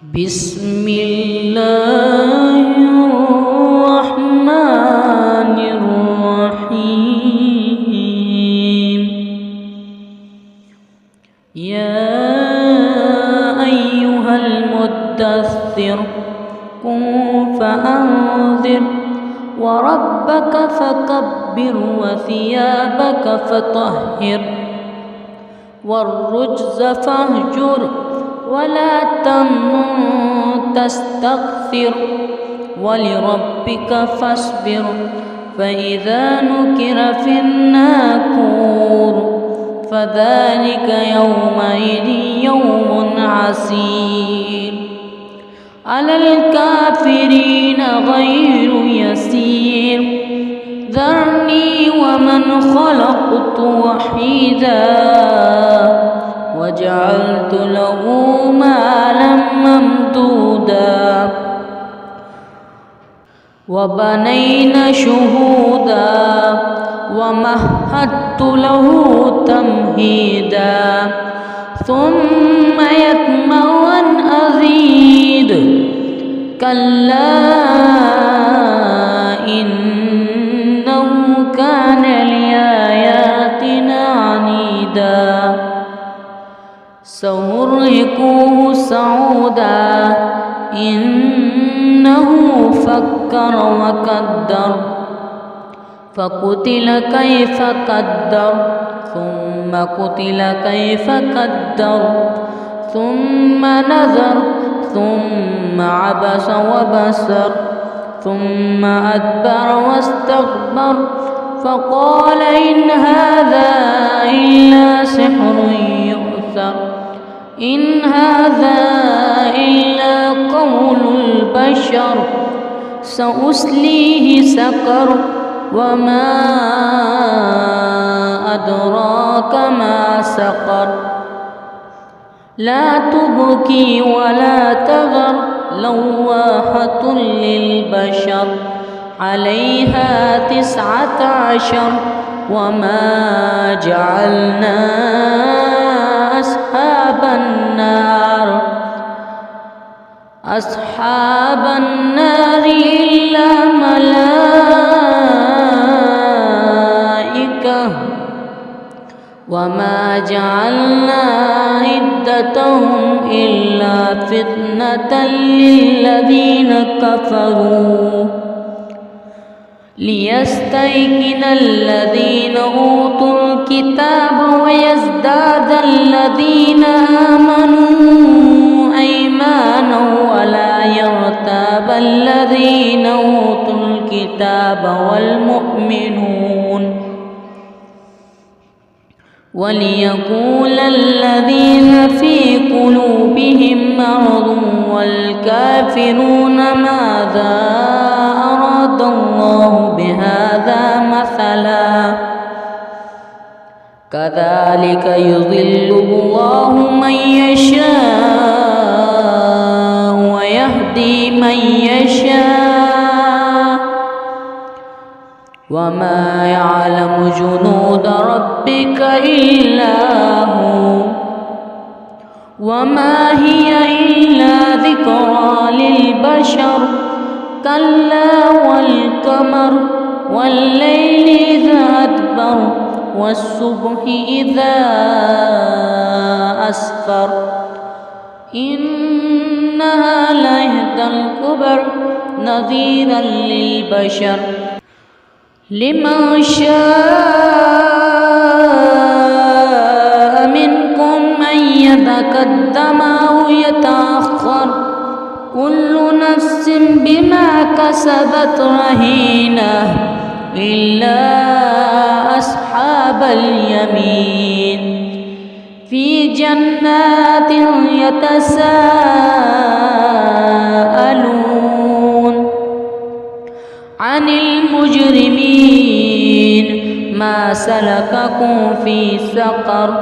بسم الله الرحمن الرحيم. يا أيها المدثر قم فأنذر وربك فكبر وثيابك فطهر والرجز فاهجر ولا تمنن تستكثر ولربك فاصبر فإذا نكر في الناقور فذلك يومئذ يوم عسير على الكافرين غير يسير. ذرني ومن خلقت وحيدا وجعلت له مالا ممدودا وبنينا شهودا ومهدت له تمهيدا ثم يطمع أن أزيد كلا إنه كان لآياتنا عنيدا سأرهقه صعودا إنه فكر وقدر فقتل كيف قدر ثم قتل كيف قدر ثم نظر ثم عبس وبسر ثم أدبر واستكبر فقال إن هذا إلا سحر يؤثر إن هذا إلا قول البشر سأصليه سقر وما أدراك ما سقر لا تبكي ولا تذر لواحة للبشر عليها 19 وما جعلنا أصحاب النار إلا ملائكة وما جعلنا عدتهم إلا فتنة للذين كفروا ليستيقن الذين أوتوا الكتاب ويزداد الذين آمنوا إيمانا ولا يرتاب الذين أوتوا الكتاب والمؤمنون وليقول الذين في قلوبهم مرض والكافرون ماذا أراد الله بهذا مثلا كذلك يضل الله من يشاء ويهدي من يشاء وما يعلم جنود ربك إلا هو وما هي إلا ذكرى للبشر كلا والقمر والليل إذا أدبر والصبح إذا أسفر إنها لإحدى الكبر نذيرا للبشر لمن شاء منكم أن يتقدم أو يتأخر كل نفس بما كسبت رهينة إلا أصحاب اليمين في جنات يتساءلون عن المجرمين ما سلككم في سقر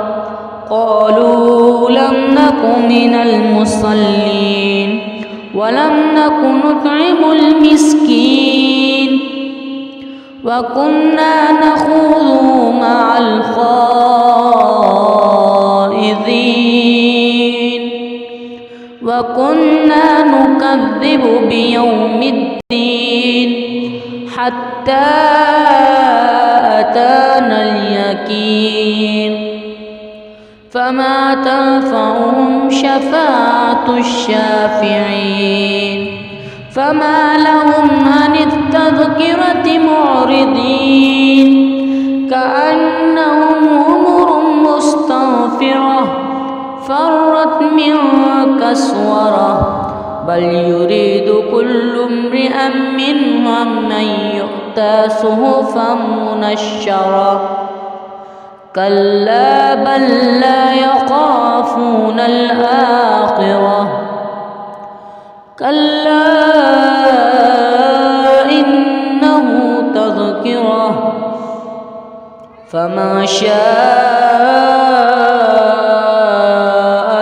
قالوا لم نك من المصلين ولم نك نطعم المسكين وكنا نخوض مع الخائضين وكنا نكذب بيوم الدين حتى أتانا اليقين فما تنفعهم شفاعة الشافعين فما لهم عن التذكرة معرضين كأنهم حمر مستنفرة فرت من كسورة بل يريد كل امرئ منهم أن يؤتى صحفا منشرة كلا بل لا يخافون الآخرة كلا إنه تذكرة فمن شاء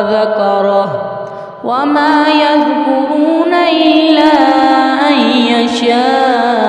ذكره وما يذكرون إلا أن يشاء